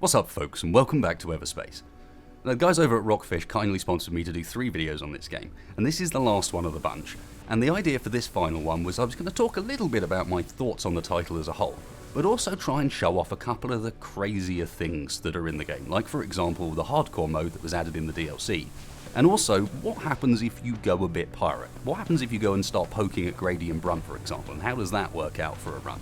What's up folks, and welcome back to Everspace. Now, the guys over at Rockfish kindly sponsored me to do 3 videos on this game, and this is the last one of the bunch. And the idea for this final one was I was going to talk a little bit about my thoughts on the title as a whole, but also try and show off a couple of the crazier things that are in the game, like for example the hardcore mode that was added in the DLC, and also what happens if you go a bit pirate. What happens if you go and start poking at Grady and Brunt, for example, and how does that work out for a run?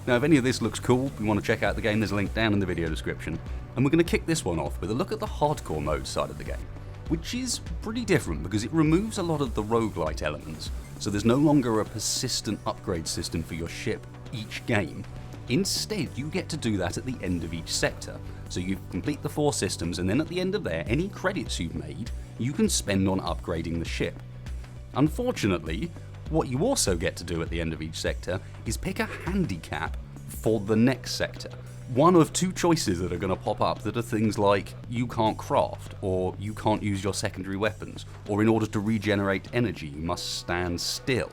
Now, if any of this looks cool, you want to check out the game, there's a link down in the video description. And we're going to kick this one off with a look at the hardcore mode side of the game, which is pretty different because it removes a lot of the rogue-lite elements. So there's no longer a persistent upgrade system for your ship each game. Instead, you get to do that at the end of each sector. So you complete the 4 systems, and then at the end of there, any credits you've made, you can spend on upgrading the ship. Unfortunately, what you also get to do at the end of each sector is pick a handicap for the next sector. One of 2 choices that are going to pop up that are things like you can't craft, or you can't use your secondary weapons, or in order to regenerate energy you must stand still.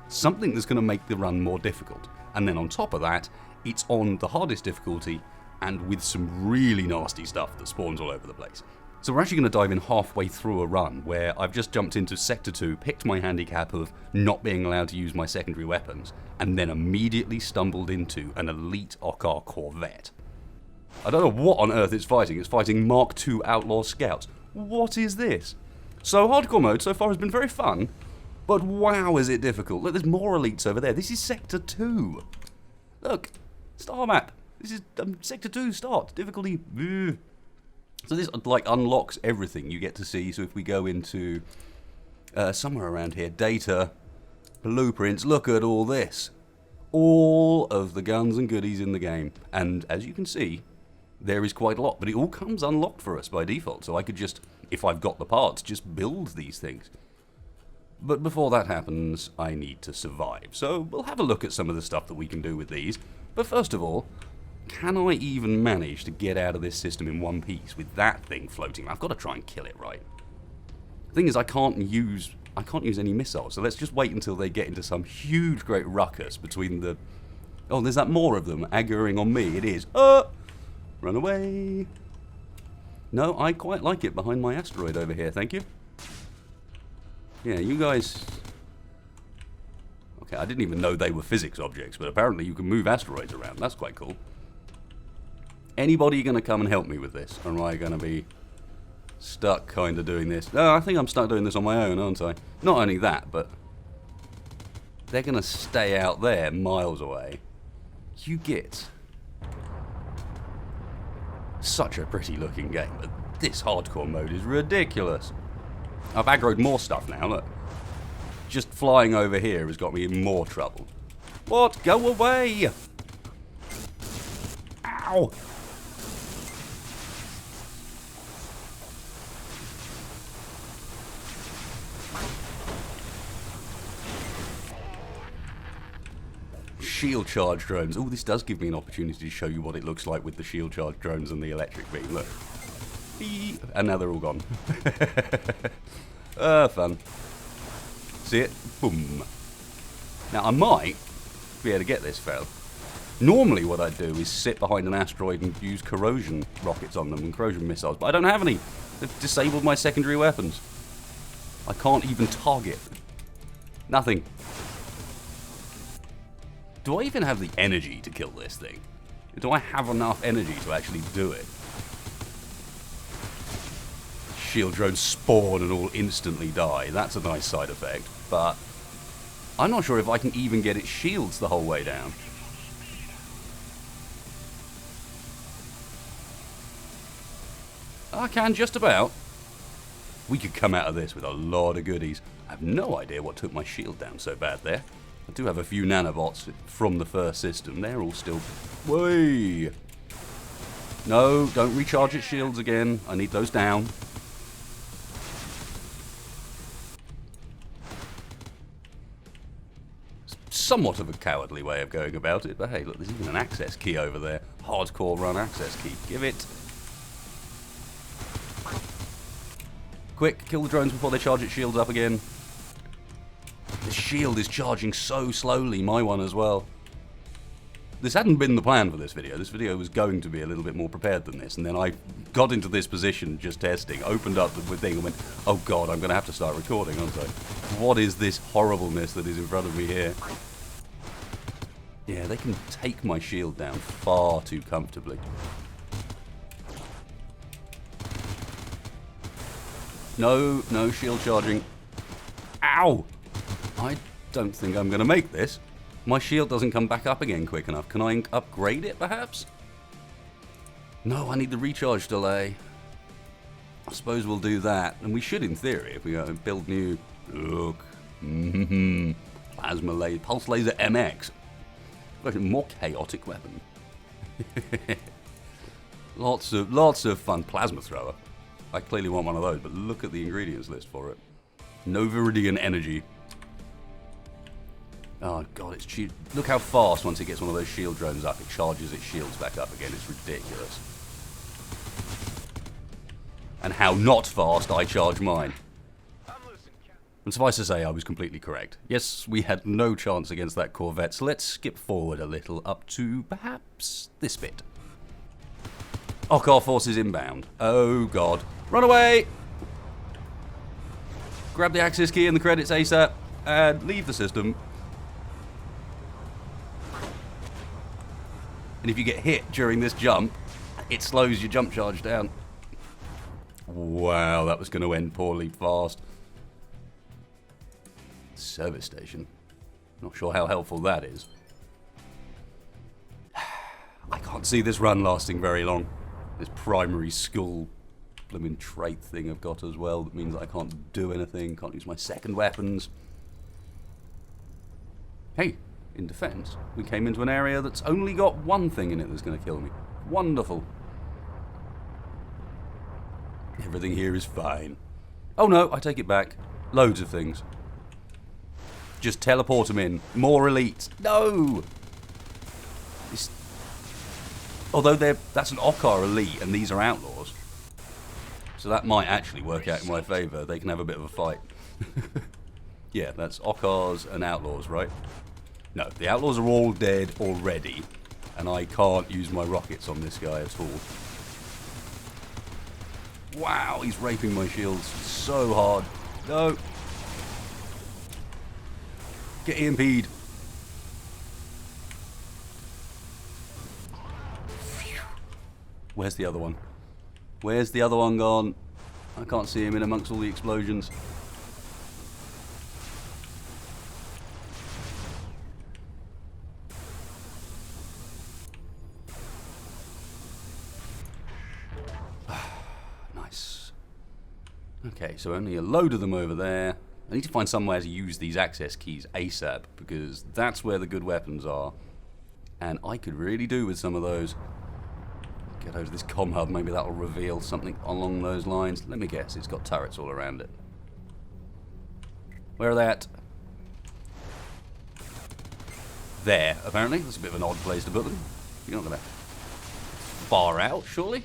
Something that's going to make the run more difficult. And then on top of that, it's on the hardest difficulty and with some really nasty stuff that spawns all over the place. So we're actually going to dive in halfway through a run where I've just jumped into Sector 2, picked my handicap of not being allowed to use my secondary weapons, and then immediately stumbled into an elite Okkar Corvette. I don't know what on earth it's fighting Mark II Outlaw Scouts. What is this? So hardcore mode so far has been very fun, but wow is it difficult. Look, there's more elites over there. This is Sector 2. Look, star map. This is Sector 2 start, difficulty. Ugh. So this like unlocks everything you get to see. So if we go into somewhere around here, data, blueprints, look at all this. All of the guns and goodies in the game. And as you can see, there is quite a lot. But it all comes unlocked for us by default. So I could just, if I've got the parts, just build these things. But before that happens, I need to survive. So we'll have a look at some of the stuff that we can do with these. But first of all, can I even manage to get out of this system in one piece with that thing floating? I've got to try and kill it, right? The thing is, I can't use any missiles, so let's just wait until they get into some huge, great ruckus between the... Oh, there's that more of them aggroing on me. It is. Run away. No, I quite like it behind my asteroid over here, thank you. Yeah, you guys... Okay, I didn't even know they were physics objects, but apparently you can move asteroids around. That's quite cool. Anybody going to come and help me with this? Or am I going to be stuck kind of doing this? No, I think I'm stuck doing this on my own, aren't I? Not only that, but they're going to stay out there miles away. You get such a pretty looking game, but this hardcore mode is ridiculous. I've aggroed more stuff now, look. Just flying over here has got me in more trouble. What? Go away! Ow! Shield charge drones. Oh, this does give me an opportunity to show you what it looks like with the shield charge drones and the electric beam. Look. Beep. And now they're all gone. Fun. See it? Boom. Now, I might be able to get this fell. Normally what I'd do is sit behind an asteroid and use corrosion rockets on them and corrosion missiles, but I don't have any. They've disabled my secondary weapons. I can't even target. Nothing. Do I even have the energy to kill this thing? Do I have enough energy to actually do it? Shield drones spawn and all instantly die. That's a nice side effect, but I'm not sure if I can even get its shields the whole way down. I can just about. We could come out of this with a lot of goodies. I have no idea what took my shield down so bad there. I do have a few nanobots from the first system. They're all still... Way! No, don't recharge its shields again. I need those down. Somewhat of a cowardly way of going about it, but hey, look, there's even an access key over there. Hardcore run access key. Give it. Quick, kill the drones before they charge its shields up again. The shield is charging so slowly, my one as well. This hadn't been the plan for this video. This video was going to be a little bit more prepared than this, and then I got into this position just testing, opened up the thing and went, oh god, I'm going to have to start recording, aren't I? What is this horribleness that is in front of me here? Yeah, they can take my shield down far too comfortably. No, no shield charging. Ow! I don't think I'm going to make this. My shield doesn't come back up again quick enough. Can I upgrade it, perhaps? No, I need the recharge delay. I suppose we'll do that. And we should, in theory, if we go and build new... Look. Plasma laser. Pulse laser MX. A more chaotic weapon. Lots of fun. Plasma thrower. I clearly want one of those, but look at the ingredients list for it. Noviridian energy. Oh god, it's cheap. Look how fast, once it gets one of those shield drones up, it charges its shields back up again. It's ridiculous. And how not fast I charge mine. And suffice to say, I was completely correct. Yes, we had no chance against that Corvette, so let's skip forward a little up to perhaps this bit. Okkar forces inbound. Oh god. Run away! Grab the access key and the credits ASAP, and leave the system. And if you get hit during this jump, it slows your jump charge down. Wow, that was going to end poorly fast. Service station. Not sure how helpful that is. I can't see this run lasting very long. This primary school blooming trait thing I've got as well that means I can't do anything, can't use my second weapons. Hey, in defense, we came into an area that's only got one thing in it that's going to kill me. Wonderful. Everything here is fine. Oh no, I take it back. Loads of things. Just teleport them in. More elites. No! Although that's an Okkar elite and these are outlaws. So that might actually work out in my favour. They can have a bit of a fight. Yeah, that's Okkars and outlaws, right? No, the outlaws are all dead already. And I can't use my rockets on this guy at all. Wow, he's raping my shields so hard. No. Get EMP'd. Where's the other one? Where's the other one gone? I can't see him in amongst all the explosions. Nice. Okay, so only a load of them over there. I need to find somewhere to use these access keys ASAP, because that's where the good weapons are. And I could really do with some of those. Get over to this comm hub, maybe that'll reveal something along those lines. Let me guess, it's got turrets all around it. Where are they at? There, apparently. That's a bit of an odd place to put them. You're not going to... Far out, surely?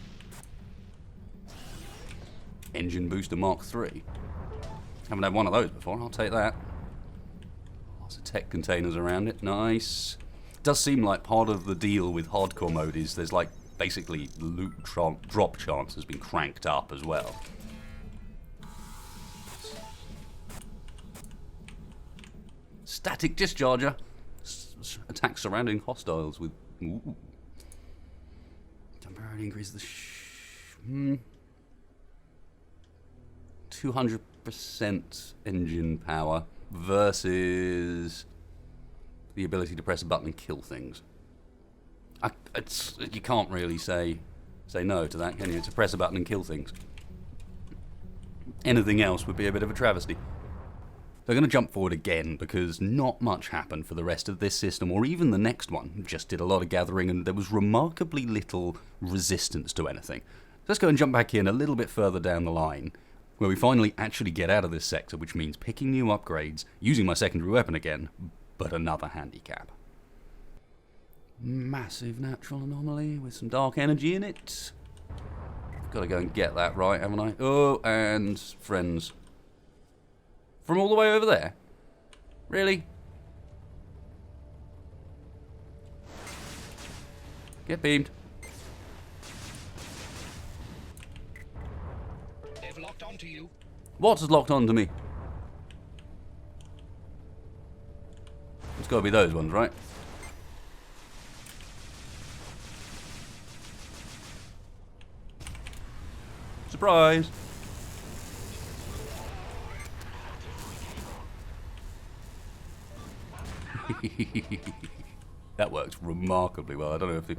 Engine booster Mark III. Haven't had one of those before, I'll take that. Lots of tech containers around it, nice. Does seem like part of the deal with hardcore mode is there's like basically loot drop chance has been cranked up as well. Static discharger. Attack surrounding hostiles with... Ooh. Temporarily increase the... 200% engine power versus the ability to press a button and kill things. You can't really say no to that, can you? To press a button and kill things. Anything else would be a bit of a travesty. So I'm going to jump forward again because not much happened for the rest of this system or even the next one. Just did a lot of gathering and there was remarkably little resistance to anything. So let's go and jump back in a little bit further down the line where we finally actually get out of this sector, which means picking new upgrades, using my secondary weapon again, but another handicap. Massive natural anomaly with some dark energy in it. I've got to go and get that right, haven't I? Oh, and friends. From all the way over there? Really? Get beamed. They've locked onto you. What's locked onto me? It's got to be those ones, right? Surprise! That works remarkably well. I don't know if the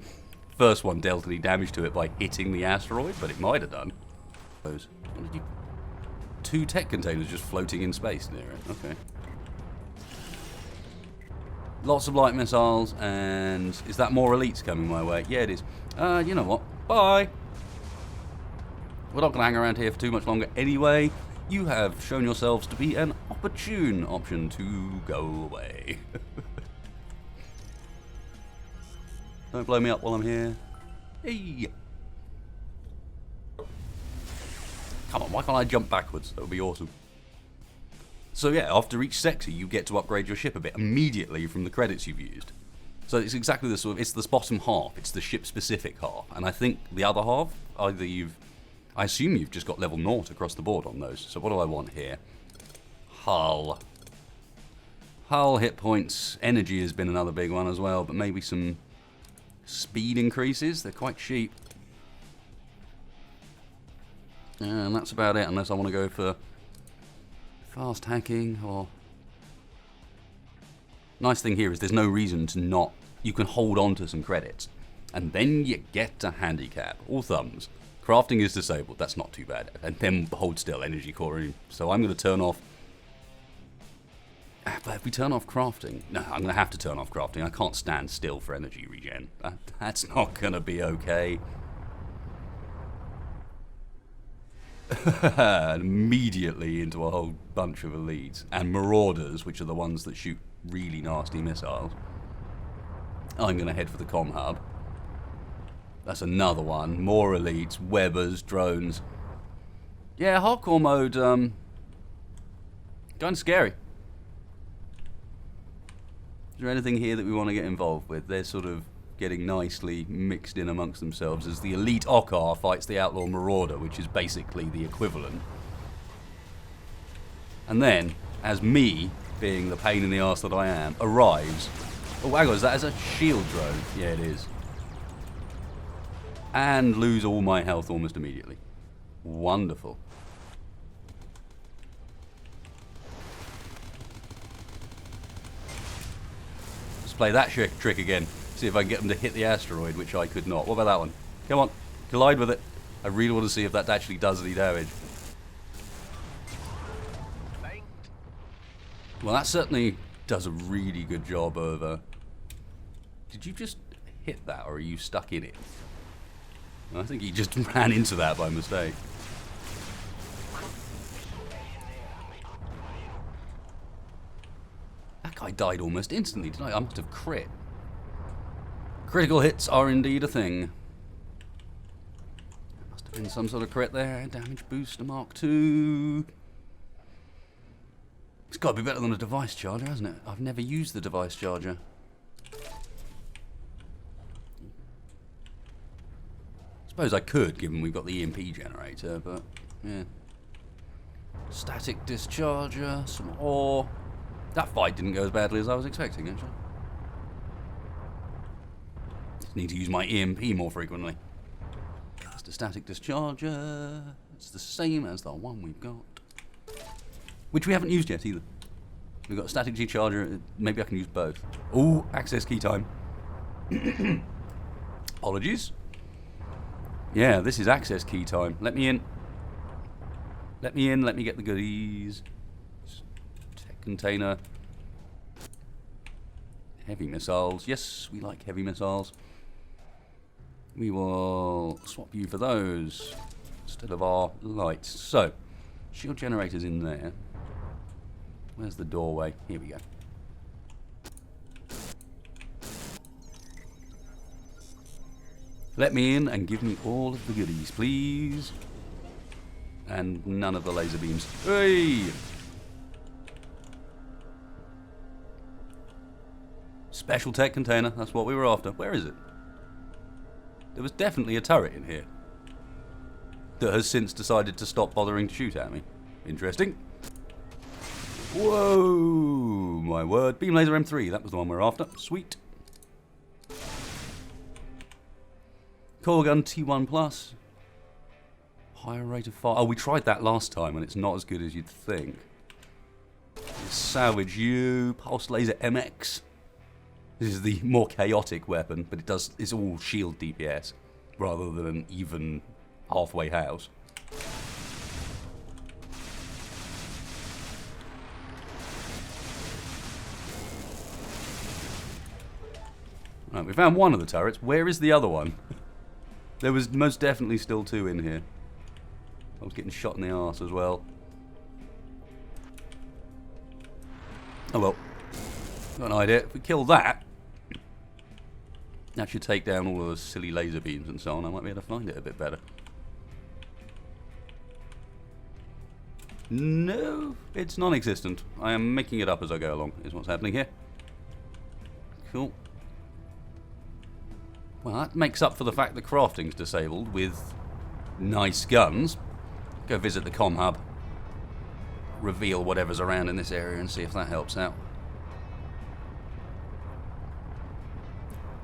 first one dealt any damage to it by hitting the asteroid, but it might have done. What did you... 2 tech containers just floating in space near it. Okay. Lots of light missiles, and is that more elites coming my way? Yeah, it is. You know what? Bye! We're not going to hang around here for too much longer anyway. You have shown yourselves to be an opportune option to go away. Don't blow me up while I'm here. Hey! Come on, why can't I jump backwards? That would be awesome. So yeah, after each sector you get to upgrade your ship a bit immediately from the credits you've used. So it's exactly the sort of, it's this bottom half, it's the ship specific half. And I think the other half, I assume you've just got level 0 across the board on those. So what do I want here? Hull. Hull, hit points, energy has been another big one as well, but maybe some speed increases. They're quite cheap. And that's about it, unless I want to go for fast hacking or... Nice thing here is there's no reason to not... You can hold on to some credits. And then you get to handicap, or thumbs. Crafting is disabled, that's not too bad. And then hold still, energy core. So I'm going to turn off... But if we turn off crafting... No, I'm going to have to turn off crafting. I can't stand still for energy regen. That's not going to be okay. And immediately into a whole bunch of elites. And marauders, which are the ones that shoot really nasty missiles. I'm going to head for the comm hub. That's another one. More elites, webbers, drones. Yeah, hardcore mode, kind of scary. Is there anything here that we want to get involved with? They're sort of getting nicely mixed in amongst themselves as the elite Okkar fights the outlaw marauder, which is basically the equivalent. And then, as me, being the pain in the arse that I am, arrives... Oh, hang on, is that as a shield drone? Yeah, it is. And lose all my health almost immediately. Wonderful. Let's play that trick again. See if I can get them to hit the asteroid, which I could not. What about that one? Come on, collide with it. I really want to see if that actually does any damage. Well, that certainly does a really good job of... Did you just hit that, or are you stuck in it? I think he just ran into that by mistake. That guy died almost instantly, didn't I? I must have crit. Critical hits are indeed a thing. There must have been some sort of crit there. Damage booster Mark II. It's got to be better than a device charger, hasn't it? I've never used the device charger. Suppose I could, given we've got the EMP generator, but yeah. Static discharger, some ore. That fight didn't go as badly as I was expecting, actually. Just need to use my EMP more frequently. That's the static discharger. It's the same as the one we've got. Which we haven't used yet either. We've got a static discharger. Maybe I can use both. Ooh, access key time. Apologies. Yeah, this is access key time. Let me in. Let me in. Let me get the goodies. Tech container. Heavy missiles. Yes, we like heavy missiles. We will swap you for those instead of our lights. So, shield generator's in there. Where's the doorway? Here we go. Let me in and give me all of the goodies, please. And none of the laser beams. Hey! Special tech container. That's what we were after. Where is it? There was definitely a turret in here that has since decided to stop bothering to shoot at me. Interesting. Whoa, my word. Beam laser M3, that was the one we were after. Sweet. Core gun T1 Plus. Higher rate of fire. Oh, we tried that last time and it's not as good as you'd think. Salvage U, Pulse Laser MX. This is the more chaotic weapon, but it's all shield DPS rather than an even halfway house. Right, we found one of the turrets. Where is the other one? There was most definitely still two in here. I was getting shot in the arse as well. Oh well. Got an idea. If we kill that, that should take down all those silly laser beams and so on. I might be able to find it a bit better. No, it's non-existent. I am making it up as I go along, is what's happening here. Cool. Well, that makes up for the fact that crafting's disabled with nice guns. Go visit the comm hub. Reveal whatever's around in this area and see if that helps out.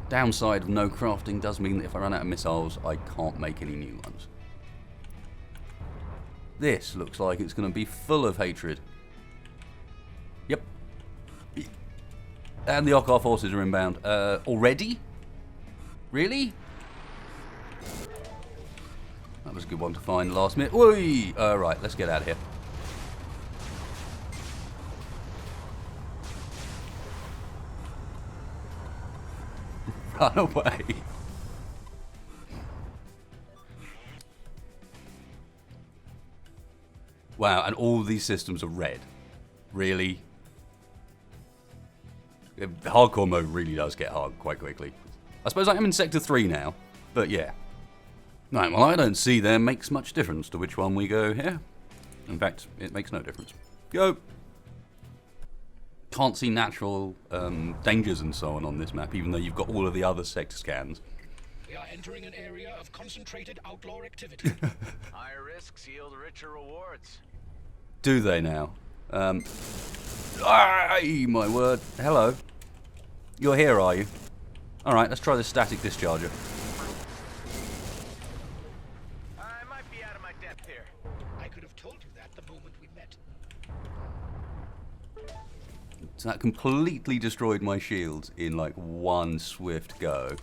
Downside of no crafting does mean that if I run out of missiles, I can't make any new ones. This looks like it's going to be full of hatred. Yep. And the Okkar forces are inbound. Already? Really? That was a good one to find last minute. Whee! Right, let's get out of here. Run away. Wow, and all these systems are red. Really? Hardcore mode really does get hard quite quickly. I suppose I am in Sector 3 now, but yeah. Right, well, I don't see there makes much difference to which one we go here. In fact, it makes no difference. Go! Can't see natural dangers and so on this map, even though you've got all of the other sector scans. We are entering an area of concentrated outlaw activity. Higher risks yield richer rewards. Do they now? Aye, my word. Hello. You're here, are you? Alright, let's try this static discharger. I might be out of my depth here. I could have told you that the moment we met. So that completely destroyed my shields in like one swift go.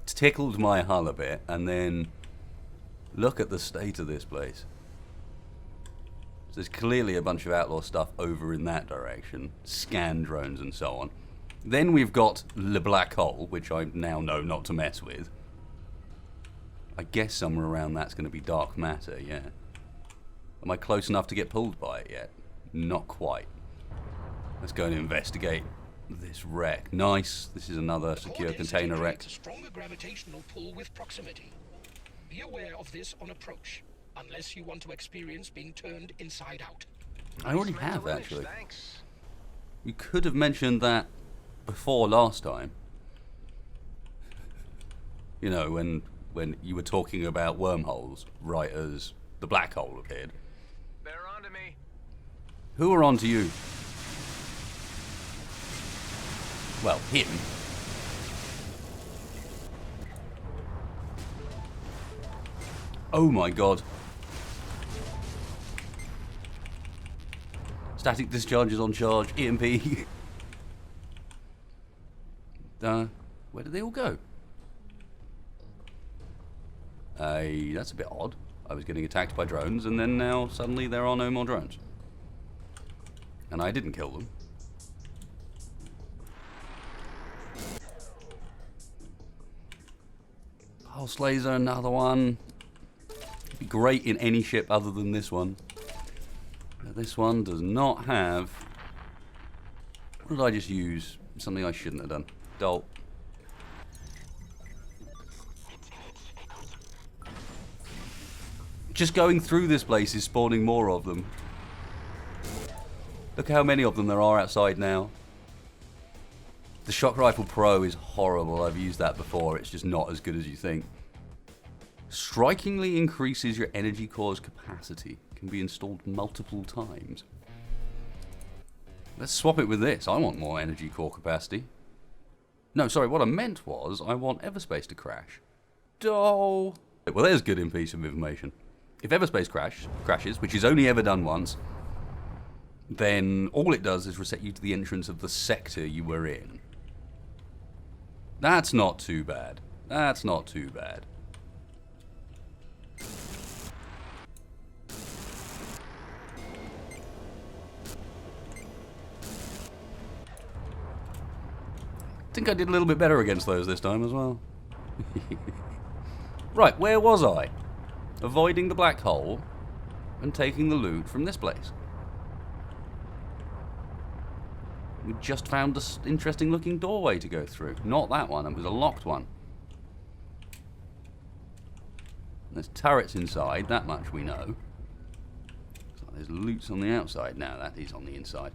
It's tickled my hull a bit, and then look at the state of this place. So there's clearly a bunch of outlaw stuff over in that direction, scan drones and so on. Then we've got the black hole, which I now know not to mess with. I guess somewhere around that's going to be dark matter, yeah. Am I close enough to get pulled by it yet? Not quite. Let's go and investigate this wreck. Nice. This is another secure container wreck. A stronger gravitational pull with proximity. Be aware of this on approach, unless you want to experience being turned inside out. I already have, actually. Thanks. You could have mentioned that before last time. You know, when you were talking about wormholes, right as the black hole appeared. They're onto me. Who are onto you? Well, him. Oh my god. Static discharges on charge, EMP. Where did they all go? That's a bit odd. I was getting attacked by drones, and then now suddenly there are no more drones. And I didn't kill them. Pulse laser, another one. It'd be great in any ship other than this one. But this one does not have... What did I just use? Something I shouldn't have done. Dolt. Just going through this place is spawning more of them. Look how many of them there are outside now. The Shock Rifle Pro is horrible. I've used that before. It's just not as good as you think. Strikingly increases your energy core's capacity. Can be installed multiple times. Let's swap it with this. I want more energy core capacity. No, sorry, what I meant was I want Everspace to crash. Oh. Well, there's good piece of information. If Everspace crashes, which is only ever done once, then all it does is reset you to the entrance of the sector you were in. That's not too bad. That's not too bad. I think I did a little bit better against those this time as well. Right, where was I? Avoiding the black hole and taking the loot from this place. We just found this interesting looking doorway to go through. Not that one, it was a locked one. There's turrets inside, that much we know. So there's loots on the outside. No, that is on the inside.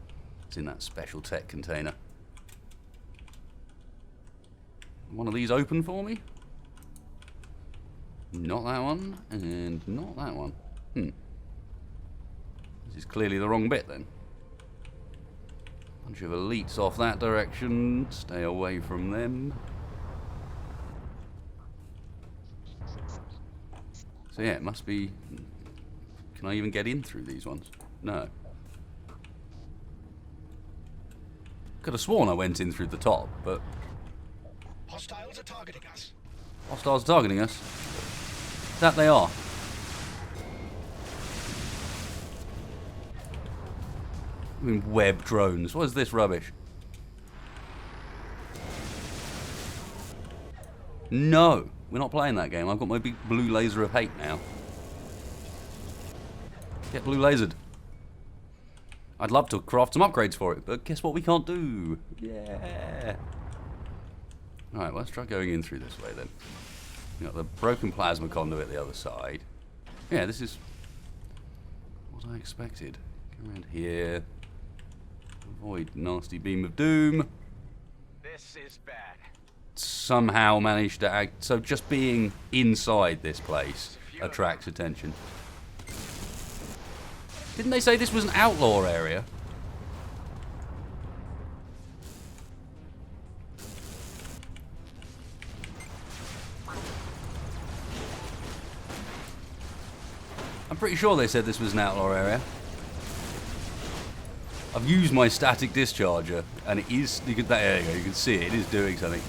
It's in that special tech container. One of these open for me? Not that one, and not that one. This is clearly the wrong bit then. Bunch of elites off that direction. Stay away from them. So yeah, it must be... Can I even get in through these ones? No. Could have sworn I went in through the top, but... Hostiles are targeting us. Hostiles are targeting us? That they are. I mean, web drones. What is this rubbish? No, we're not playing that game. I've got my big blue laser of hate now. Get blue lasered. I'd love to craft some upgrades for it, but guess what we can't do? Yeah. Alright, let's try going in through this way then. We've got the broken plasma conduit the other side. Yeah, this is what I expected. Go around here. Avoid nasty beam of doom. This is bad. Somehow managed to act. So just being inside this place attracts attention. Didn't they say this was an outlaw area? I'm pretty sure they said this was an outlaw area. I've used my static discharger, and it is. There you go. You can see it. It is doing something.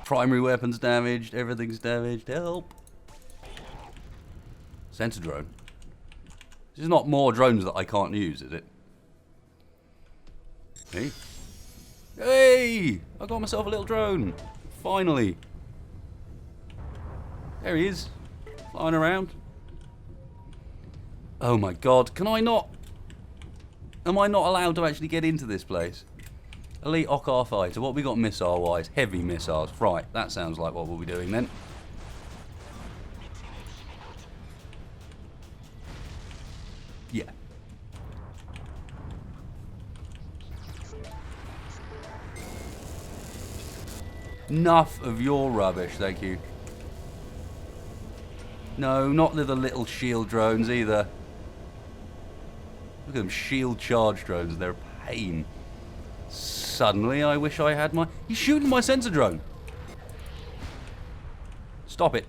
Primary weapons damaged. Everything's damaged. Help! Sensor drone. This is not more drones that I can't use, is it? Hey. Hey! I got myself a little drone. Finally. There he is. Flying around. Oh my god, can I not? Am I not allowed to actually get into this place? Elite Okkar fighter, what we got missile-wise? Heavy missiles. Right, that sounds like what we'll be doing then. Yeah. Enough of your rubbish, thank you. No, not the little shield drones either. Look at them, shield charge drones, they're a pain. Suddenly I wish I had my... He's shooting my sensor drone. Stop it.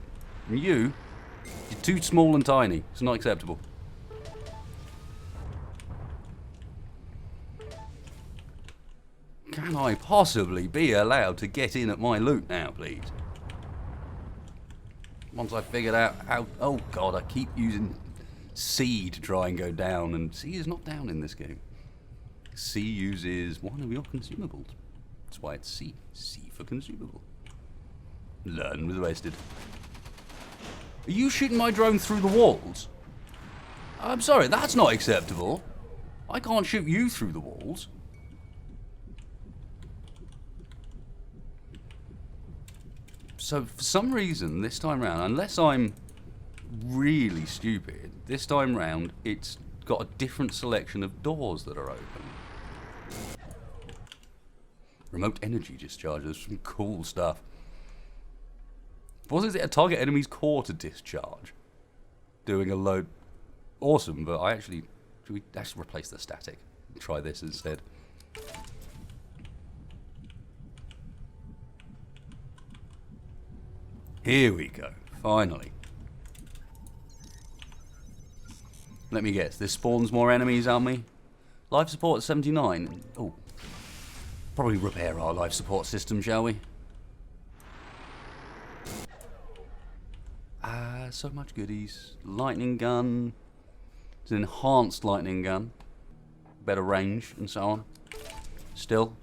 And you're too small and tiny. It's not acceptable. Can I possibly be allowed to get in at my loot now, please? Once I figured out how... Oh god, I keep using C to try and go down, and C is not down in this game. C uses one of your consumables. That's why it's C. C for consumable. Learn with wasted. Are you shooting my drone through the walls? I'm sorry, that's not acceptable. I can't shoot you through the walls. So for some reason, this time round, unless I'm really stupid, this time round it's got a different selection of doors that are open. Remote energy discharges, some cool stuff. Causes it a target enemy's core to discharge. Doing a load. Awesome, but I actually... Should we actually replace the static? Try this instead. Here we go. Finally. Let me guess. This spawns more enemies on me? Life support at 79. Oh. Probably repair our life support system, shall we? So much goodies. Lightning gun. It's an enhanced lightning gun. Better range and so on. Still.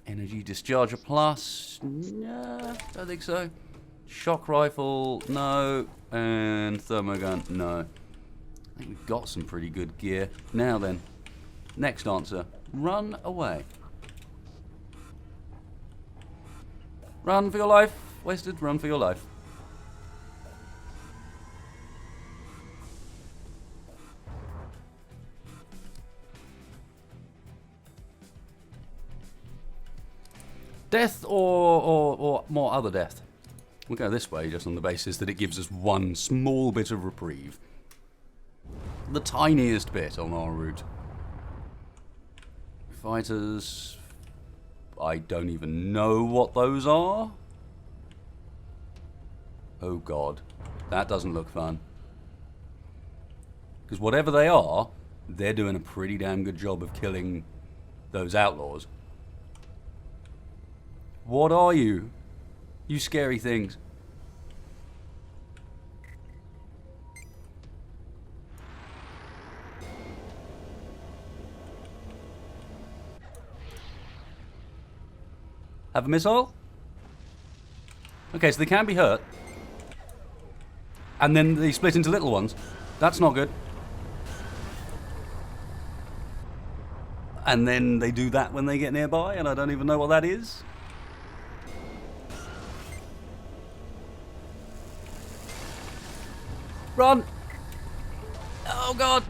Energy discharger plus. Nah, don't think so. Shock rifle, no. And thermogun, no. I think we've got some pretty good gear. Now then. Next answer. Run away. Run for your life. Wasted, run for your life. Death or more other death? We'll go this way just on the basis that it gives us one small bit of reprieve. The tiniest bit on our route. Fighters. I don't even know what those are. Oh god. That doesn't look fun. Because whatever they are, they're doing a pretty damn good job of killing those outlaws. What are you? You scary things. Have a missile? Okay, so they can be hurt. And then they split into little ones. That's not good. And then they do that when they get nearby, and I don't even know what that is. Run! Oh god!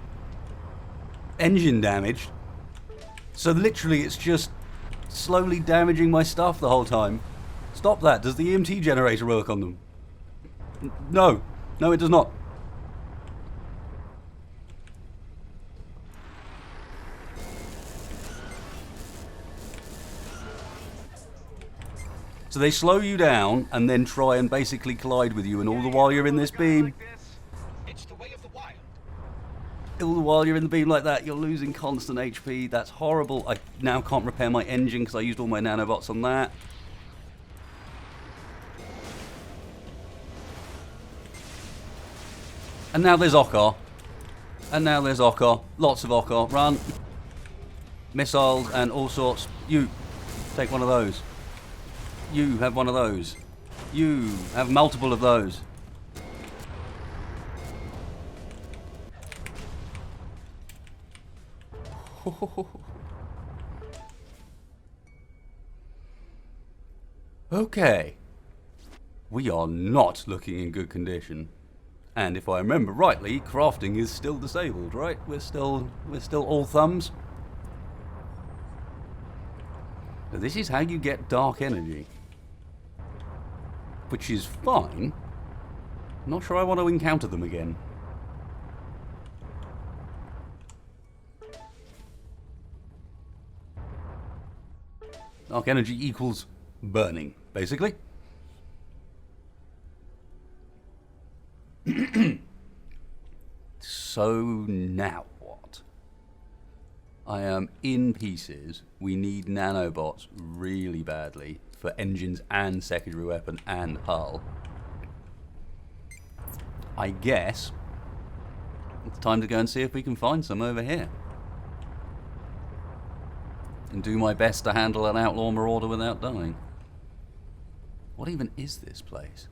Engine damaged. So literally it's just slowly damaging my stuff the whole time. Stop that. Does the EMT generator work on them? No. No, it does not. So they slow you down and then try and basically collide with you, and all the while you're in this beam... It's the way of the wild. All the while you're in the beam like that, you're losing constant HP. That's horrible. I now can't repair my engine because I used all my nanobots on that. And now there's Okkar. And now there's Okkar. Lots of Okkar. Run. Missiles and all sorts. You, take one of those. You have one of those. You have multiple of those. Okay. We are not looking in good condition. And if I remember rightly, crafting is still disabled, right? We're still all thumbs. Now this is how you get dark energy. Which is fine. Not sure I want to encounter them again. Dark energy equals burning, basically. So now what? I am in pieces. We need nanobots really badly for engines and secondary weapon and hull. I guess it's time to go and see if we can find some over here. And do my best to handle an outlaw marauder without dying. What even is this place?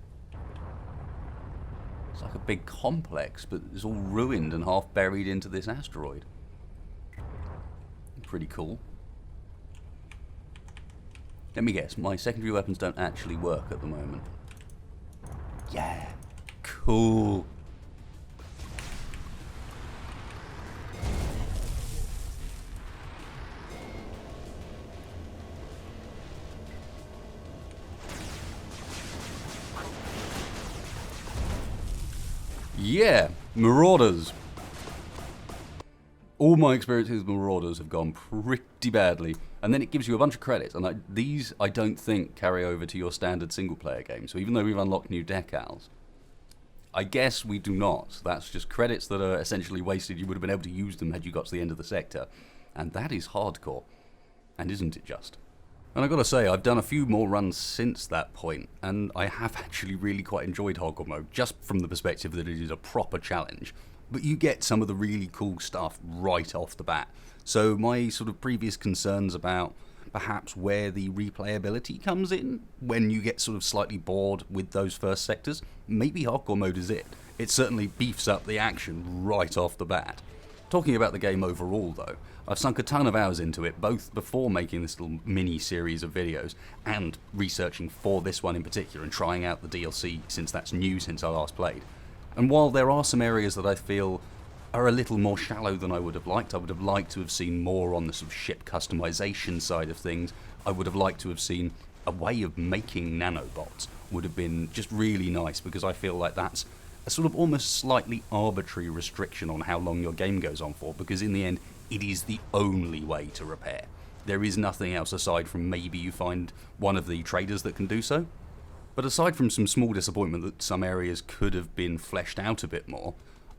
It's like a big complex, but it's all ruined and half buried into this asteroid. Pretty cool. Let me guess, my secondary weapons don't actually work at the moment. Yeah, cool. Yeah, Marauders. All my experiences with Marauders have gone pretty badly. And then it gives you a bunch of credits. And these, I don't think, carry over to your standard single-player game. So even though we've unlocked new decals, I guess we do not. That's just credits that are essentially wasted. You would have been able to use them had you got to the end of the sector. And that is hardcore. And isn't it just? And I've got to say, I've done a few more runs since that point, and I have actually really quite enjoyed Hardcore Mode, just from the perspective that it is a proper challenge. But you get some of the really cool stuff right off the bat. So my sort of previous concerns about perhaps where the replayability comes in, when you get sort of slightly bored with those first sectors, maybe Hardcore Mode is it. It certainly beefs up the action right off the bat. Talking about the game overall though, I've sunk a ton of hours into it, both before making this little mini-series of videos and researching for this one in particular and trying out the DLC since that's new since I last played. And while there are some areas that I feel are a little more shallow than I would have liked to have seen more on the sort of ship customization side of things. I would have liked to have seen a way of making nanobots would have been just really nice, because I feel like that's a sort of almost slightly arbitrary restriction on how long your game goes on for, because in the end, it is the only way to repair. There is nothing else aside from maybe you find one of the traders that can do so. But aside from some small disappointment that some areas could have been fleshed out a bit more,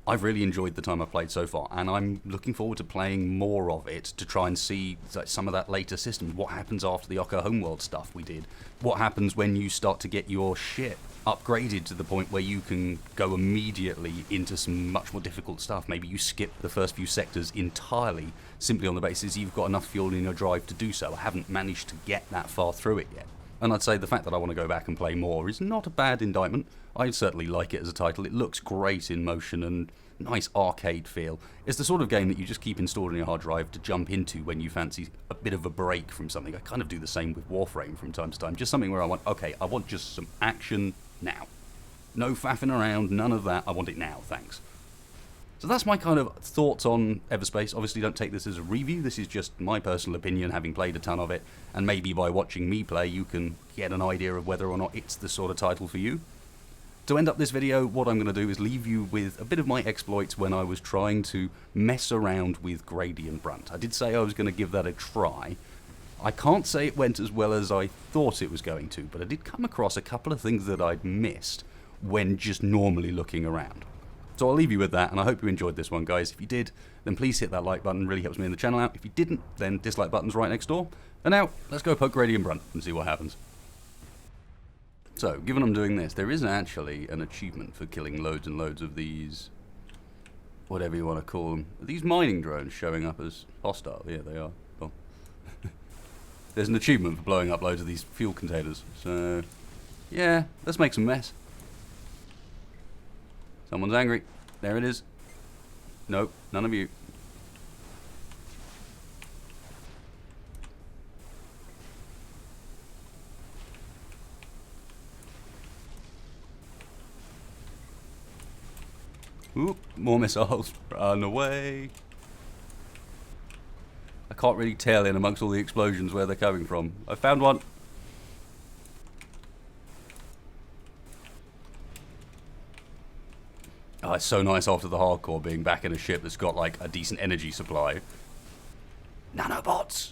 I've really enjoyed the time I've played so far, and I'm looking forward to playing more of it to try and see some of that later system. What happens after the Ocker Homeworld stuff we did? What happens when you start to get your ship upgraded to the point where you can go immediately into some much more difficult stuff? Maybe you skip the first few sectors entirely simply on the basis you've got enough fuel in your drive to do so. I haven't managed to get that far through it yet. And I'd say the fact that I want to go back and play more is not a bad indictment. I certainly like it as a title. It looks great in motion and nice arcade feel. It's the sort of game that you just keep installed on your hard drive to jump into when you fancy a bit of a break from something. I kind of do the same with Warframe from time to time. Just something where I want just some action now. No faffing around, none of that. I want it now, thanks. So that's my kind of thoughts on Everspace. Obviously don't take this as a review, this is just my personal opinion, having played a ton of it, and maybe by watching me play you can get an idea of whether or not it's the sort of title for you. To end up this video, what I'm going to do is leave you with a bit of my exploits when I was trying to mess around with Gradient Brunt. I did say I was going to give that a try. I can't say it went as well as I thought it was going to, but I did come across a couple of things that I'd missed when just normally looking around. So I'll leave you with that, and I hope you enjoyed this one, guys. If you did, then please hit that like button, it really helps me in the channel out. If you didn't, then dislike button's right next door. And now, let's go poke Gradient Brunt and see what happens. So, given I'm doing this, there is actually an achievement for killing loads and loads of these, whatever you want to call them, these mining drones showing up as hostile. Yeah, they are. Well, there's an achievement for blowing up loads of these fuel containers. So, yeah, let's make some mess. Someone's angry. There it is. Nope, none of you. Oop, more missiles. Run away. I can't really tell in amongst all the explosions where they're coming from. I found one. Oh, it's so nice after the hardcore being back in a ship that's got like a decent energy supply. Nanobots!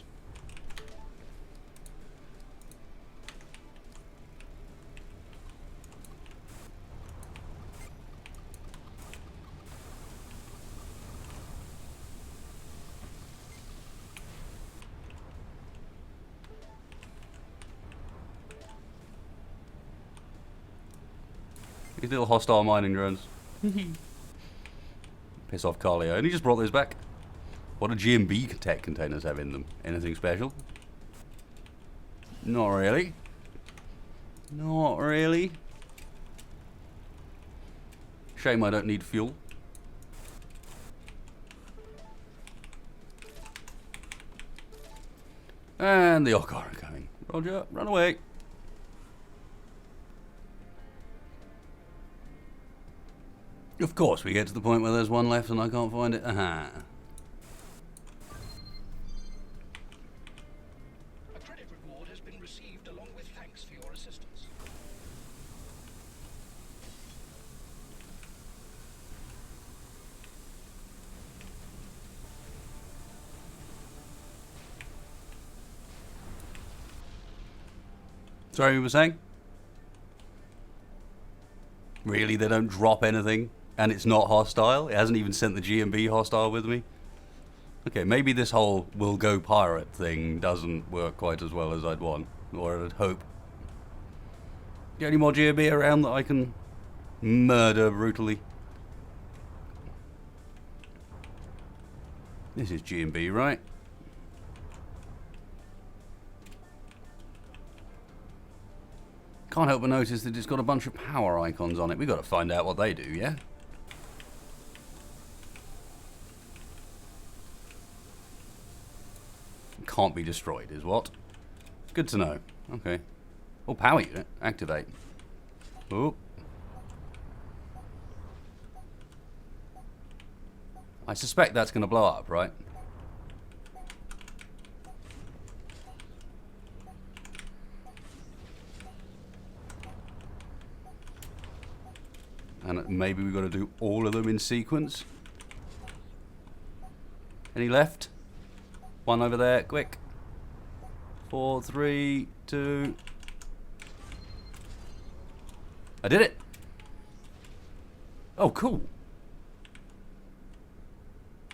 These little hostile mining drones. Piss off Carlio. And he just brought those back. What do G&B tech containers have in them? Anything special? Not really. Not really. Shame I don't need fuel. And the Ocker are coming. Roger, run away. Of course, we get to the point where there's one left and I can't find it. Aha. A credit reward has been received along with thanks for your assistance. Sorry, you were saying? Really, they don't drop anything? And it's not hostile? It hasn't even sent the GMB hostile with me? Okay, maybe this whole we'll go pirate thing doesn't work quite as well as I'd want. Or I'd hope. Get any more GMB around that I can murder brutally? This is GMB, right? Can't help but notice that it's got a bunch of power icons on it. We've got to find out what they do, yeah? Can't be destroyed, is what? Good to know. Okay. Oh, power unit. Activate. Oh. I suspect that's going to blow up, right? And maybe we've got to do all of them in sequence. Any left? One over there, quick. 4, 3, 2. I did it. Oh, cool.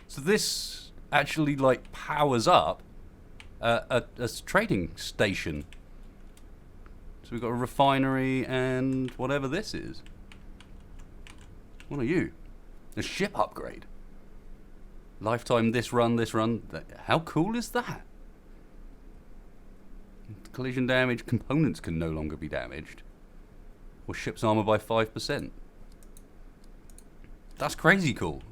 So this actually like powers up a trading station. So we've got a refinery and whatever this is. What are you? A ship upgrade. Lifetime this run, this run. How cool is that? Collision damage. Components can no longer be damaged. Or ship's armor by 5%. That's crazy cool.